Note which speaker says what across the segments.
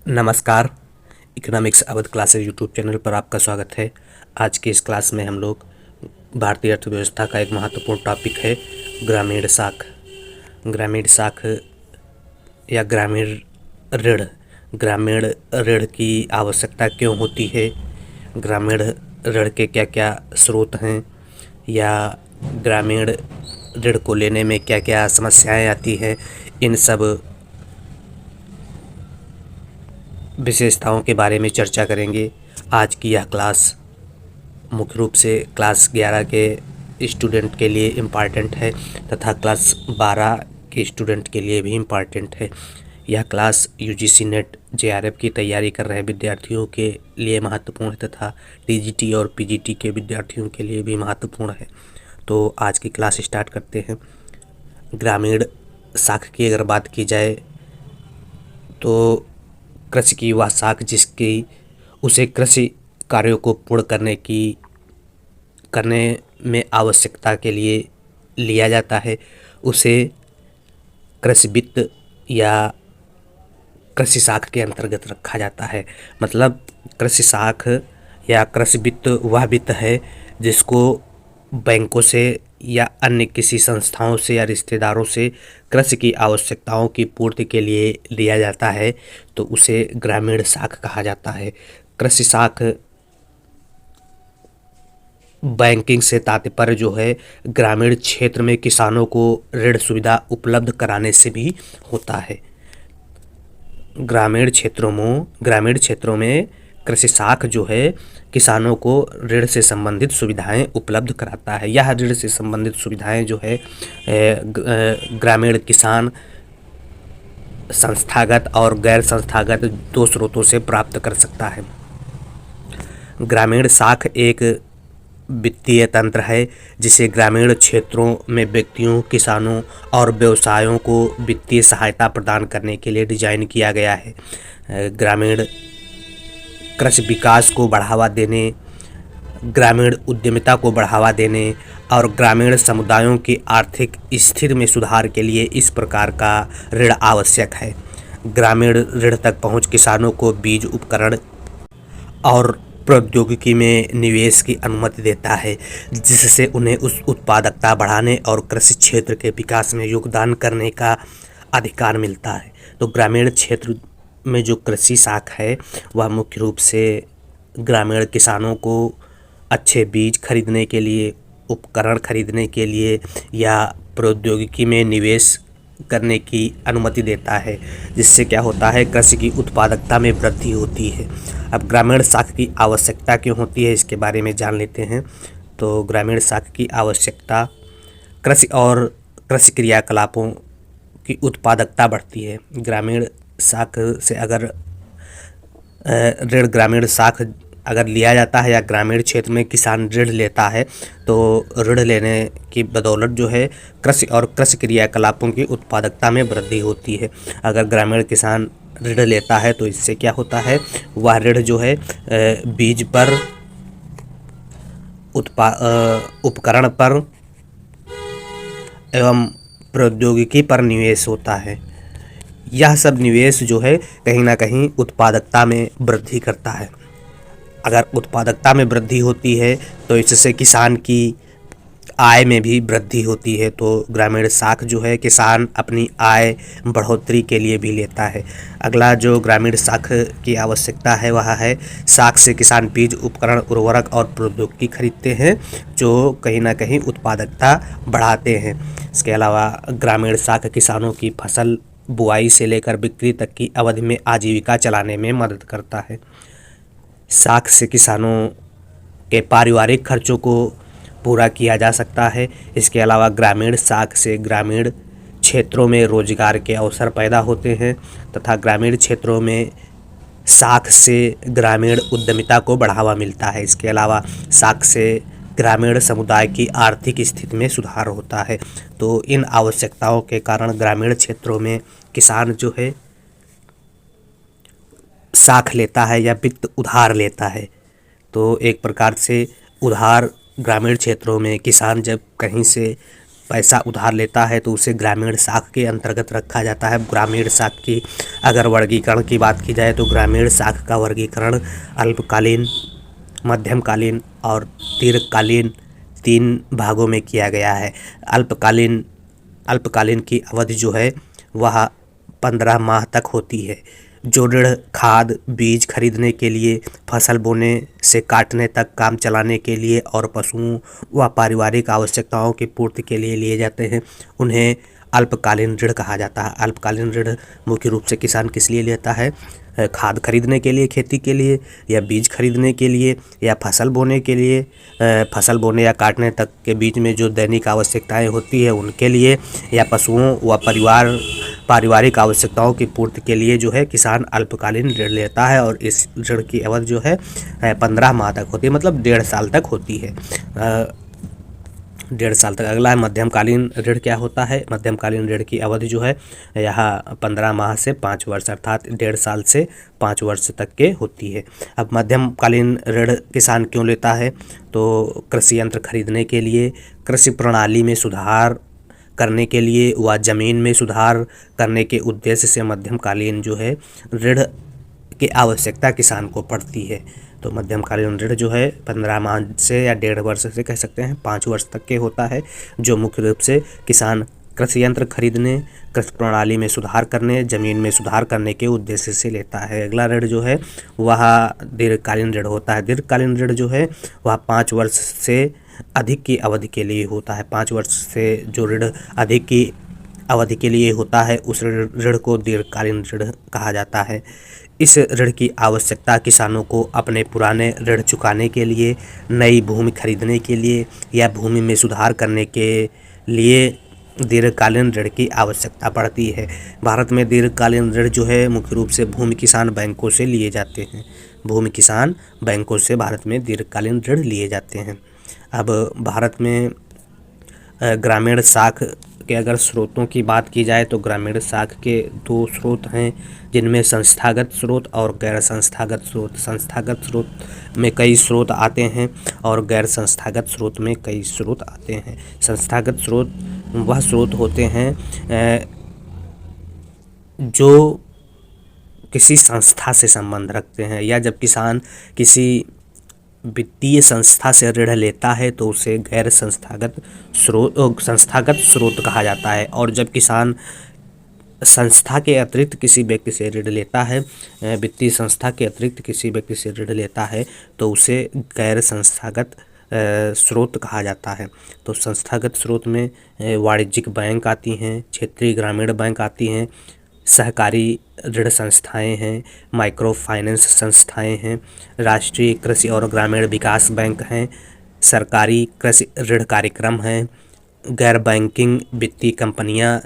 Speaker 1: नमस्कार। Economics Awadh classes YouTube channel पर आपका स्वागत है। आज की इस क्लास में हम लोग भारतीय अर्थव्यवस्था का एक महत्वपूर्ण टॉपिक है ग्रामीण साख। ग्रामीण साख या ग्रामीण ऋण। ग्रामीण ऋण की आवश्यकता क्यों होती है, ग्रामीण ऋण के क्या क्या स्रोत हैं, या ग्रामीण ऋण को लेने में क्या क्या समस्याएं आती हैं, इन सब विशेषताओं के बारे में चर्चा करेंगे। आज की यह क्लास मुख्य रूप से क्लास 11 के स्टूडेंट के लिए इम्पॉर्टेंट है तथा क्लास 12 के स्टूडेंट के लिए भी इम्पॉर्टेंट है। यह क्लास यूजीसी नेट जेआरएफ की तैयारी कर रहे विद्यार्थियों के लिए महत्वपूर्ण है तथा टीजीटी और पीजीटी के विद्यार्थियों के लिए भी महत्वपूर्ण है। तो आज की क्लास स्टार्ट करते हैं। ग्रामीण साख की अगर बात की जाए तो कृषि की वह शाख जिसकी उसे कृषि कार्यों को पूर्ण करने में आवश्यकता के लिए लिया जाता है, उसे कृषि वित्त या कृषि शाख के अंतर्गत रखा जाता है। मतलब कृषि शाख या कृषि वित्त वह वित्त है जिसको बैंकों से या अन्य किसी संस्थाओं से या रिश्तेदारों से कृषि की आवश्यकताओं की पूर्ति के लिए लिया जाता है, तो उसे ग्रामीण शाख कहा जाता है। कृषि शाख बैंकिंग से तात्पर्य जो है ग्रामीण क्षेत्र में किसानों को ऋण सुविधा उपलब्ध कराने से भी होता है। ग्रामीण क्षेत्रों में कृषि शाख जो है किसानों को ऋण से संबंधित सुविधाएं उपलब्ध कराता है। यह ऋण से संबंधित सुविधाएं जो है ग्रामीण किसान संस्थागत और गैर संस्थागत दो स्रोतों से प्राप्त कर सकता है। ग्रामीण शाख एक वित्तीय तंत्र है जिसे ग्रामीण क्षेत्रों में व्यक्तियों, किसानों और व्यवसायों को वित्तीय सहायता प्रदान करने के लिए डिजाइन किया गया है। ग्रामीण कृषि विकास को बढ़ावा देने, ग्रामीण उद्यमिता को बढ़ावा देने और ग्रामीण समुदायों की आर्थिक स्थिति में सुधार के लिए इस प्रकार का ऋण आवश्यक है। ग्रामीण ऋण तक पहुंच किसानों को बीज, उपकरण और प्रौद्योगिकी में निवेश की अनुमति देता है, जिससे उन्हें उस उत्पादकता बढ़ाने और कृषि क्षेत्र के विकास में योगदान करने का अधिकार मिलता है। तो ग्रामीण क्षेत्र में जो कृषि शाख है वह मुख्य रूप से ग्रामीण किसानों को अच्छे बीज खरीदने के लिए, उपकरण खरीदने के लिए या प्रौद्योगिकी में निवेश करने की अनुमति देता है, जिससे क्या होता है, कृषि की उत्पादकता में वृद्धि होती है। अब ग्रामीण शाख की आवश्यकता क्यों होती है इसके बारे में जान लेते हैं। तो ग्रामीण शाख की आवश्यकता, कृषि और कृषि क्रियाकलापों की उत्पादकता बढ़ती है। ग्रामीण शाख से अगर ऋण ग्रामीण शाख अगर लिया जाता है या ग्रामीण क्षेत्र में किसान ऋण लेता है तो ऋण लेने की बदौलत जो है कृषि और कृषि क्रियाकलापों की उत्पादकता में वृद्धि होती है। अगर ग्रामीण किसान ऋण लेता है तो इससे क्या होता है, वह ऋण जो है बीज पर, उपकरण पर एवं प्रौद्योगिकी पर निवेश होता है। यह सब निवेश जो है कहीं ना कहीं उत्पादकता में वृद्धि करता है। अगर उत्पादकता में वृद्धि होती है तो इससे किसान की आय में भी वृद्धि होती है। तो ग्रामीण शाख जो है किसान अपनी आय बढ़ोतरी के लिए भी लेता है। अगला जो ग्रामीण शाख की आवश्यकता है वह है, शाख से किसान बीज, उपकरण, उर्वरक और प्रौद्योगिकी खरीदते हैं जो कहीं ना कहीं उत्पादकता बढ़ाते हैं। इसके अलावा ग्रामीण शाख किसानों की फसल बुआई से लेकर बिक्री तक की अवधि में आजीविका चलाने में मदद करता है। शाख से किसानों के पारिवारिक खर्चों को पूरा किया जा सकता है। इसके अलावा ग्रामीण शाख से ग्रामीण क्षेत्रों में रोजगार के अवसर पैदा होते हैं तथा ग्रामीण क्षेत्रों में शाख से ग्रामीण उद्यमिता को बढ़ावा मिलता है। इसके अलावा शाख से ग्रामीण समुदाय की आर्थिक स्थिति में सुधार होता है। तो इन आवश्यकताओं के कारण ग्रामीण क्षेत्रों में किसान जो है शाख लेता है या वित्त उधार लेता है। तो एक प्रकार से उधार ग्रामीण क्षेत्रों में किसान जब कहीं से पैसा उधार लेता है तो उसे ग्रामीण साख के अंतर्गत रखा जाता है। ग्रामीण साख की अगर वर्गीकरण की बात की जाए तो ग्रामीण साख का वर्गीकरण अल्पकालीन, मध्यमकालीन और दीर्घकालीन 3 भागों में किया गया है। अल्पकालीन की अवधि जो है वह 15 माह तक होती है, जो ऋण खाद बीज खरीदने के लिए, फसल बोने से काटने तक काम चलाने के लिए और पशुओं व पारिवारिक आवश्यकताओं की पूर्ति के लिए लिए जाते हैं, उन्हें अल्पकालीन ऋण कहा जाता है। अल्पकालीन ऋण मुख्य रूप से किसान किस लिए लेता है? खाद खरीदने के लिए, खेती के लिए, या बीज खरीदने के लिए, या फसल बोने के लिए, फसल बोने या काटने तक के बीच में जो दैनिक आवश्यकताएं होती है उनके लिए, या पशुओं व पारिवारिक आवश्यकताओं की पूर्ति के लिए जो है किसान अल्पकालीन ऋण लेता है। और इस ऋण की अवधि जो है 15 माह तक होती है, मतलब 1.5 साल तक होती है। 1.5 साल तक। अगला है मध्यमकालीन ऋण। क्या होता है? मध्यमकालीन ऋण की अवधि जो है यहाँ 15 माह से 5 वर्ष अर्थात 1.5 साल से 5 वर्ष तक के होती है। अब मध्यमकालीन ऋण किसान क्यों लेता है? तो कृषि यंत्र खरीदने के लिए, कृषि प्रणाली में सुधार करने के लिए व जमीन में सुधार करने के उद्देश्य से मध्यमकालीन जो है ऋण की आवश्यकता किसान को पड़ती है। तो मध्यमकालीन ऋण जो है 15 माह से या 1.5 वर्ष से कह सकते हैं 5 वर्ष तक के होता है, जो मुख्य रूप से किसान कृषि यंत्र खरीदने, कृषि प्रणाली में सुधार करने, जमीन में सुधार करने के उद्देश्य से लेता है। अगला ऋण जो है वह दीर्घकालीन ऋण होता है। दीर्घकालीन ऋण जो है वह 5 वर्ष से अधिक की अवधि के लिए होता है। 5 वर्ष से जो ऋण अधिक की अवधि के लिए होता है उस ऋण को दीर्घकालीन ऋण कहा जाता है। इस ऋण की आवश्यकता किसानों को अपने पुराने ऋण चुकाने के लिए, नई भूमि खरीदने के लिए या भूमि में सुधार करने के लिए दीर्घकालीन ऋण की आवश्यकता पड़ती है। भारत में दीर्घकालीन ऋण जो है मुख्य रूप से भूमि किसान बैंकों से लिए जाते हैं। भूमि किसान बैंकों से भारत में दीर्घकालीन ऋण लिए जाते हैं। अब भारत में ग्रामीण साख के अगर स्रोतों की बात की जाए तो ग्रामीण साख के 2 स्रोत हैं, जिनमें संस्थागत स्रोत और गैर संस्थागत स्रोत। संस्थागत स्रोत में कई स्रोत आते हैं और गैर संस्थागत स्रोत में कई स्रोत आते हैं। संस्थागत स्रोत वह स्रोत होते हैं जो किसी संस्था से संबंध रखते हैं, या जब किसान किसी वित्तीय संस्था से ऋण लेता है तो उसे गैर संस्थागत स्रोत कहा जाता है। और जब किसान संस्था के अतिरिक्त किसी व्यक्ति से ऋण लेता है, वित्तीय संस्था के अतिरिक्त किसी व्यक्ति से ऋण लेता है तो उसे गैर संस्थागत स्रोत कहा जाता है। तो संस्थागत स्रोत में वाणिज्यिक बैंक आती हैं, क्षेत्रीय ग्रामीण बैंक आती हैं, सहकारी ऋण संस्थाएं हैं, माइक्रो फाइनेंस संस्थाएं हैं, राष्ट्रीय कृषि और ग्रामीण विकास बैंक हैं, सरकारी कृषि ऋण कार्यक्रम हैं, गैर बैंकिंग वित्तीय कंपनियां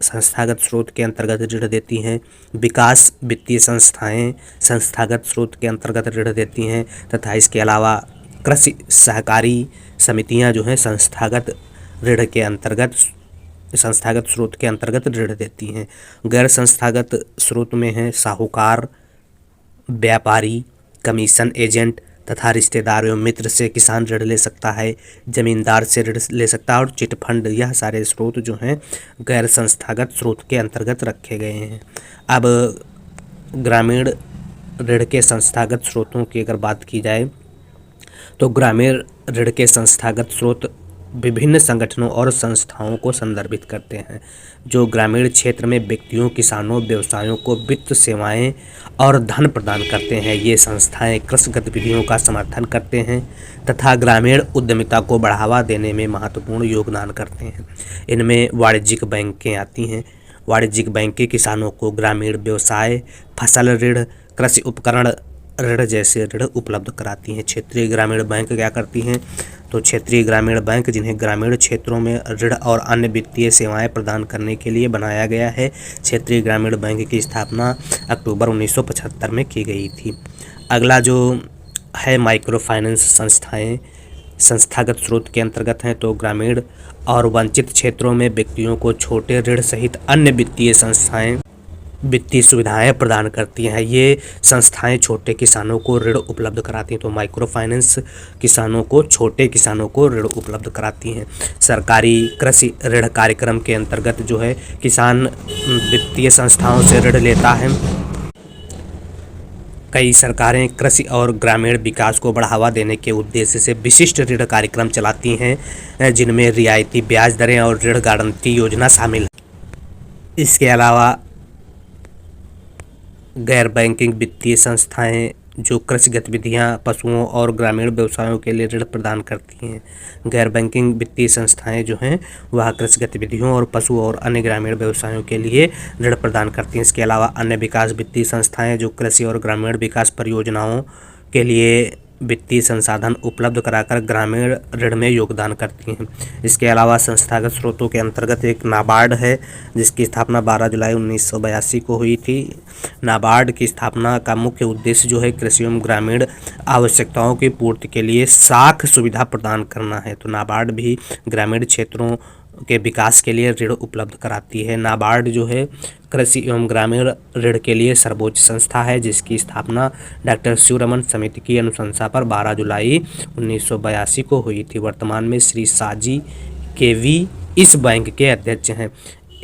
Speaker 1: संस्थागत स्रोत के अंतर्गत ऋण देती हैं, विकास वित्तीय संस्थाएं संस्थागत स्रोत के अंतर्गत ऋण देती हैं, तथा इसके अलावा कृषि सहकारी समितियां जो हैं संस्थागत स्रोत के अंतर्गत ऋण देती हैं। गैर संस्थागत स्रोत में हैं साहूकार, व्यापारी, कमीशन एजेंट तथा रिश्तेदार एवं मित्र से किसान ऋण ले सकता है, जमींदार से ऋण ले सकता है और चिट फंड। यह सारे स्रोत जो हैं गैर संस्थागत स्रोत के अंतर्गत रखे गए हैं। अब ग्रामीण ऋण के संस्थागत स्रोतों की अगर बात की जाए तो ग्रामीण ऋण के संस्थागत स्रोत विभिन्न संगठनों और संस्थाओं को संदर्भित करते हैं, जो ग्रामीण क्षेत्र में व्यक्तियों, किसानों, व्यवसायों को वित्त सेवाएं और धन प्रदान करते हैं। ये संस्थाएं कृषि गतिविधियों का समर्थन करते हैं तथा ग्रामीण उद्यमिता को बढ़ावा देने में महत्वपूर्ण योगदान करते हैं। इनमें वाणिज्यिक बैंकें आती हैं। वाणिज्यिक बैंकें किसानों को ग्रामीण व्यवसाय, फसल ऋण, कृषि उपकरण ऋण जैसे ऋण उपलब्ध कराती हैं। क्षेत्रीय ग्रामीण बैंक क्या करती हैं? तो क्षेत्रीय ग्रामीण बैंक जिन्हें ग्रामीण क्षेत्रों में ऋण और अन्य वित्तीय सेवाएं प्रदान करने के लिए बनाया गया है। क्षेत्रीय ग्रामीण बैंक की स्थापना अक्टूबर 1975 में की गई थी। अगला जो है माइक्रो फाइनेंस संस्थाएं संस्थागत स्रोत के अंतर्गत हैं। तो ग्रामीण और वंचित क्षेत्रों में व्यक्तियों को छोटे ऋण सहित अन्य वित्तीय संस्थाएं वित्तीय सुविधाएं प्रदान करती हैं। ये संस्थाएं छोटे किसानों को ऋण उपलब्ध कराती हैं। तो माइक्रो फाइनेंस छोटे किसानों को ऋण उपलब्ध कराती हैं। सरकारी कृषि ऋण कार्यक्रम के अंतर्गत जो है किसान वित्तीय संस्थाओं से ऋण लेता है। कई सरकारें कृषि और ग्रामीण विकास को बढ़ावा देने के उद्देश्य से विशिष्ट ऋण कार्यक्रम चलाती हैं, जिनमें रियायती ब्याज दरें और ऋण गारंटी योजना शामिल है। इसके अलावा गैर बैंकिंग वित्तीय संस्थाएं जो कृषि गतिविधियां, पशुओं और ग्रामीण व्यवसायों के लिए ऋण प्रदान करती हैं। गैर बैंकिंग वित्तीय संस्थाएं जो हैं वह कृषि गतिविधियों और पशु और अन्य ग्रामीण व्यवसायों के लिए ऋण प्रदान करती हैं। इसके अलावा अन्य विकास वित्तीय संस्थाएं जो कृषि और ग्रामीण विकास परियोजनाओं के लिए वित्तीय संसाधन उपलब्ध कराकर ग्रामीण ऋण में योगदान करती हैं। इसके अलावा संस्थागत स्रोतों के अंतर्गत एक नाबार्ड है, जिसकी स्थापना 12 जुलाई 1982 को हुई थी। नाबार्ड की स्थापना का मुख्य उद्देश्य जो है कृषि एवं ग्रामीण आवश्यकताओं की पूर्ति के लिए साख सुविधा प्रदान करना है। तो नाबार्ड भी ग्रामीण क्षेत्रों के विकास के लिए ऋण उपलब्ध कराती है। नाबार्ड जो है कृषि एवं ग्रामीण ऋण के लिए सर्वोच्च संस्था है, जिसकी स्थापना डॉक्टर शिवरमन समिति की अनुशंसा पर 12 जुलाई 1982 को हुई थी। वर्तमान में श्री साजी केवी इस बैंक के अध्यक्ष हैं।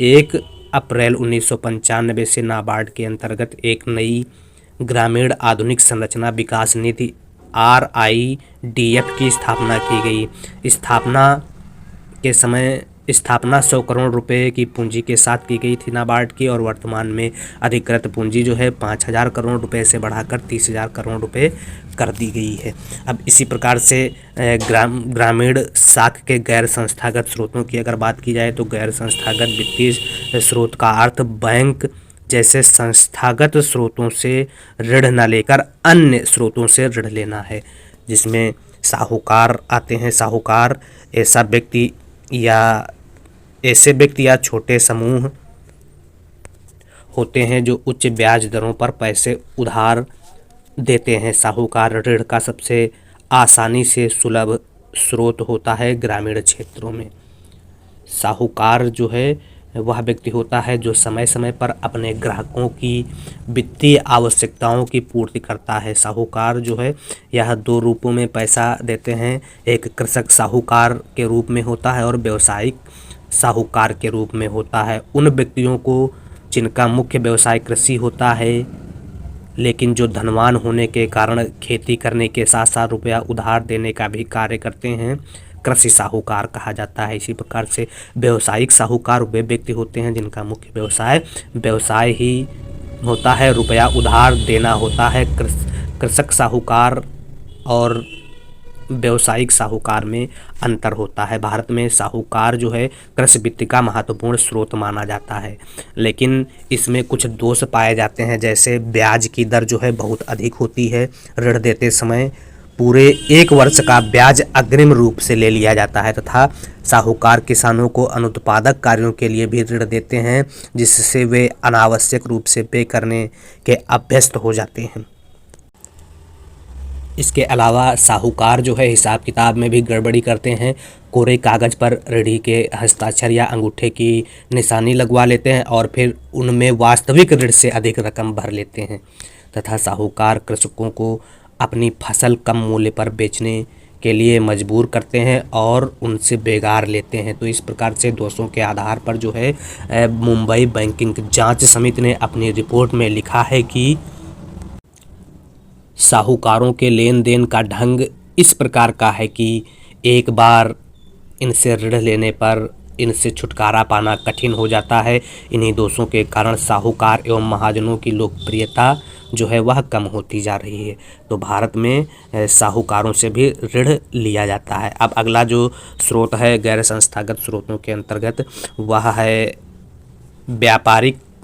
Speaker 1: 1 अप्रैल 1995 से नाबार्ड के अंतर्गत एक नई ग्रामीण आधुनिक संरचना विकास निधि RIDF की स्थापना की गई। स्थापना 100 करोड़ रुपए की पूंजी के साथ की गई थी नाबार्ड की, और वर्तमान में अधिकृत पूंजी जो है 5000 करोड़ रुपए से बढ़ाकर 30,000 करोड़ रुपए कर दी गई है। अब इसी प्रकार से ग्रामीण साख के गैर संस्थागत स्रोतों की अगर बात की जाए तो गैर संस्थागत वित्तीय स्रोत का अर्थ बैंक जैसे संस्थागत स्रोतों से ऋण न लेकर अन्य स्रोतों से ऋण लेना है, जिसमें साहूकार आते हैं। साहूकार ऐसे व्यक्ति या छोटे समूह होते हैं जो उच्च ब्याज दरों पर पैसे उधार देते हैं। साहूकार ऋण का सबसे आसानी से सुलभ स्रोत होता है ग्रामीण क्षेत्रों में। साहूकार जो है वह व्यक्ति होता है जो समय समय पर अपने ग्राहकों की वित्तीय आवश्यकताओं की पूर्ति करता है। साहूकार जो है यह 2 रूपों में पैसा देते हैं, एक कृषक साहूकार के रूप में होता है और व्यावसायिक साहूकार के रूप में होता है। उन व्यक्तियों को जिनका मुख्य व्यवसाय कृषि होता है, लेकिन जो धनवान होने के कारण खेती करने के साथ साथ रुपया उधार देने का भी कार्य करते हैं, कृषि साहूकार कहा जाता है। इसी प्रकार से व्यावसायिक साहूकार वे व्यक्ति होते हैं जिनका मुख्य व्यवसाय ही होता है, रुपया उधार देना होता है। कृषक साहूकार और व्यावसायिक साहूकार में अंतर होता है। भारत में साहूकार जो है कृषि वित्त का महत्वपूर्ण स्रोत माना जाता है, लेकिन इसमें कुछ दोष पाए जाते हैं, जैसे ब्याज की दर जो है बहुत अधिक होती है। ऋण देते समय पूरे 1 वर्ष का ब्याज अग्रिम रूप से ले लिया जाता है तथा साहूकार किसानों को अनुत्पादक कार्यों के लिए भी ऋण देते हैं, जिससे वे अनावश्यक रूप से पे करने के अभ्यस्त हो जाते हैं। इसके अलावा साहूकार जो है हिसाब किताब में भी गड़बड़ी करते हैं। कोरे कागज़ पर ऋणी के हस्ताक्षर या अंगूठे की निशानी लगवा लेते हैं और फिर उनमें वास्तविक ऋण से अधिक रकम भर लेते हैं तथा साहूकार कृषकों को अपनी फसल कम मूल्य पर बेचने के लिए मजबूर करते हैं और उनसे बेगार लेते हैं। तो इस प्रकार से दोषों के आधार पर जो है मुंबई बैंकिंग जांच समिति ने अपनी रिपोर्ट में लिखा है कि साहूकारों के लेन देन का ढंग इस प्रकार का है कि एक बार इनसे ऋण लेने पर इनसे छुटकारा पाना कठिन हो जाता है। इन्हीं दोषों के कारण साहूकार एवं महाजनों की लोकप्रियता जो है वह कम होती जा रही है। तो भारत में साहूकारों से भी ऋण लिया जाता है। अब अगला जो स्रोत है गैर संस्थागत स्रोतों के अंतर्गत वह है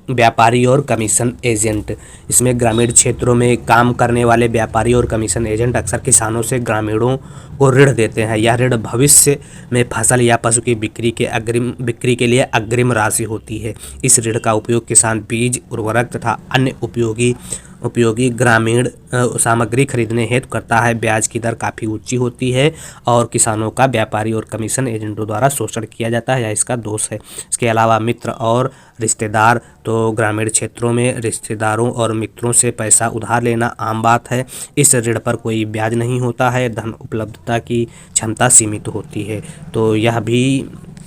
Speaker 1: व्यापारी और कमीशन एजेंट। इसमें ग्रामीण क्षेत्रों में काम करने वाले व्यापारी और कमीशन एजेंट अक्सर किसानों से ग्रामीणों को ऋण देते हैं। यह ऋण भविष्य में फसल या पशु की बिक्री के लिए अग्रिम राशि होती है। इस ऋण का उपयोग किसान बीज, उर्वरक तथा अन्य उपयोगी उपयोगी ग्रामीण सामग्री खरीदने हेतु करता है। ब्याज की दर काफ़ी ऊंची होती है और किसानों का व्यापारी और कमीशन एजेंटों द्वारा शोषण किया जाता है, यह इसका दोष है। इसके अलावा मित्र और रिश्तेदार, तो ग्रामीण क्षेत्रों में रिश्तेदारों और मित्रों से पैसा उधार लेना आम बात है। इस ऋण पर कोई ब्याज नहीं होता है, धन उपलब्धता की क्षमता सीमित होती है। तो यह भी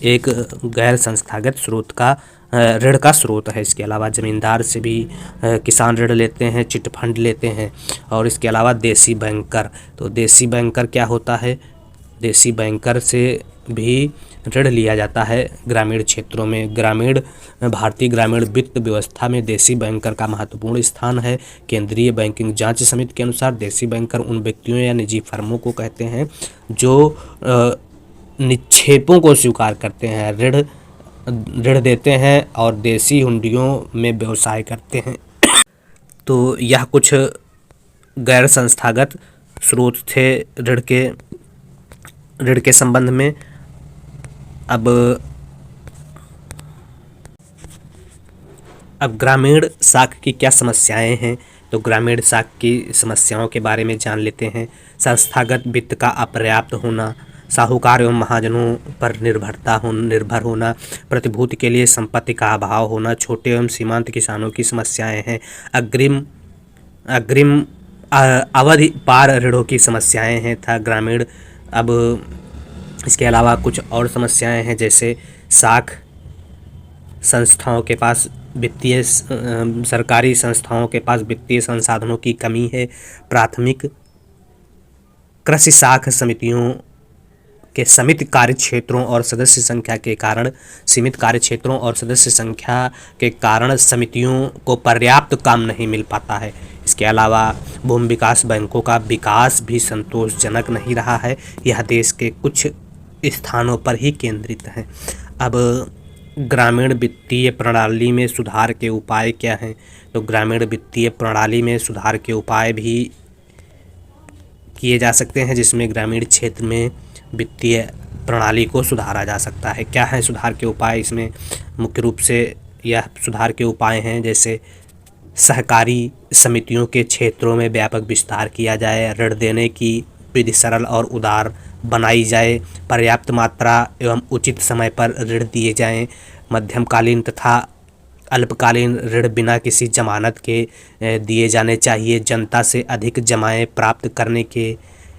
Speaker 1: एक गैर संस्थागत स्रोत का ऋण का स्रोत है। इसके अलावा ज़मींदार से भी किसान ऋण लेते हैं, चिट फंड लेते हैं। और इसके अलावा देसी बैंकर, तो देसी बैंकर क्या होता है? देसी बैंकर से भी ऋण लिया जाता है ग्रामीण क्षेत्रों में। भारतीय ग्रामीण वित्त व्यवस्था में देसी बैंकर का महत्वपूर्ण स्थान है। केंद्रीय बैंकिंग जांच समिति के अनुसार देसी बैंकर उन व्यक्तियों या निजी फर्मों को कहते हैं जो निक्षेपों को स्वीकार करते हैं, ऋण देते हैं और देसी हुंडियों में व्यवसाय करते हैं। तो यह कुछ गैर संस्थागत स्रोत थे ऋण के संबंध में। अब ग्रामीण साख की क्या समस्याएं हैं, तो ग्रामीण साख की समस्याओं के बारे में जान लेते हैं। संस्थागत वित्त का अपर्याप्त होना, साहूकार एवं महाजनों पर निर्भर होना, प्रतिभूति के लिए संपत्ति का अभाव होना, छोटे एवं सीमांत किसानों की समस्याएं हैं। अग्रिम अवधि पार ऋणों की समस्याएं हैं था ग्रामीण। अब इसके अलावा कुछ और समस्याएं हैं, जैसे साख संस्थाओं के पास सरकारी संस्थाओं के पास वित्तीय संसाधनों की कमी है। प्राथमिक कृषि साख समितियों के सीमित कार्यक्षेत्रों और सदस्य संख्या के कारण समितियों को पर्याप्त काम नहीं मिल पाता है। इसके अलावा भूमि विकास बैंकों का विकास भी संतोषजनक नहीं रहा है, यह देश के कुछ स्थानों पर ही केंद्रित है। अब ग्रामीण वित्तीय प्रणाली में सुधार के उपाय क्या हैं, तो ग्रामीण वित्तीय प्रणाली में सुधार के उपाय भी किए जा सकते हैं, जिसमें ग्रामीण क्षेत्र में वित्तीय प्रणाली को सुधारा जा सकता है। क्या है सुधार के उपाय? इसमें मुख्य रूप से यह सुधार के उपाय हैं, जैसे सहकारी समितियों के क्षेत्रों में व्यापक विस्तार किया जाए, ऋण देने की विधि सरल और उदार बनाई जाए, पर्याप्त मात्रा एवं उचित समय पर ऋण दिए जाएं, मध्यमकालीन तथा अल्पकालीन ऋण बिना किसी जमानत के दिए जाने चाहिए, जनता से अधिक जमाएं प्राप्त करने के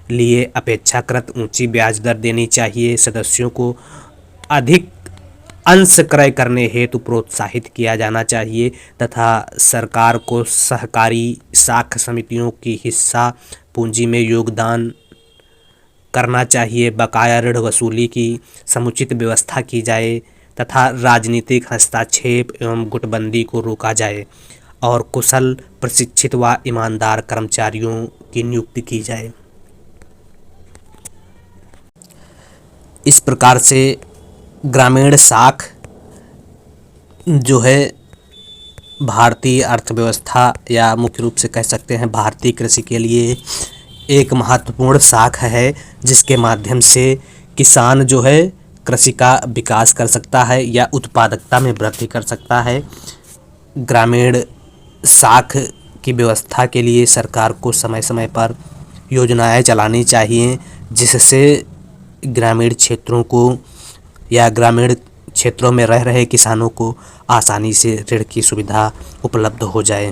Speaker 1: लिए अपेक्षाकृत ऊंची ब्याज दर देनी चाहिए, सदस्यों को अधिक अंश क्रय करने हेतु प्रोत्साहित किया जाना चाहिए तथा सरकार को सहकारी साख समितियों की हिस्सा पूंजी में योगदान करना चाहिए, बकाया ऋण वसूली की समुचित व्यवस्था की जाए तथा राजनीतिक हस्तक्षेप एवं गुटबंदी को रोका जाए और कुशल, प्रशिक्षित व ईमानदार कर्मचारियों की नियुक्ति की जाए। इस प्रकार से ग्रामीण साख जो है भारतीय अर्थव्यवस्था या मुख्य रूप से कह सकते हैं भारतीय कृषि के लिए एक महत्वपूर्ण शाख है, जिसके माध्यम से किसान जो है कृषि का विकास कर सकता है या उत्पादकता में वृद्धि कर सकता है। ग्रामीण साख की व्यवस्था के लिए सरकार को समय समय पर योजनाएं चलानी चाहिए, जिससे ग्रामीण क्षेत्रों को या ग्रामीण क्षेत्रों में रह रहे किसानों को आसानी से ऋण की सुविधा उपलब्ध हो जाए।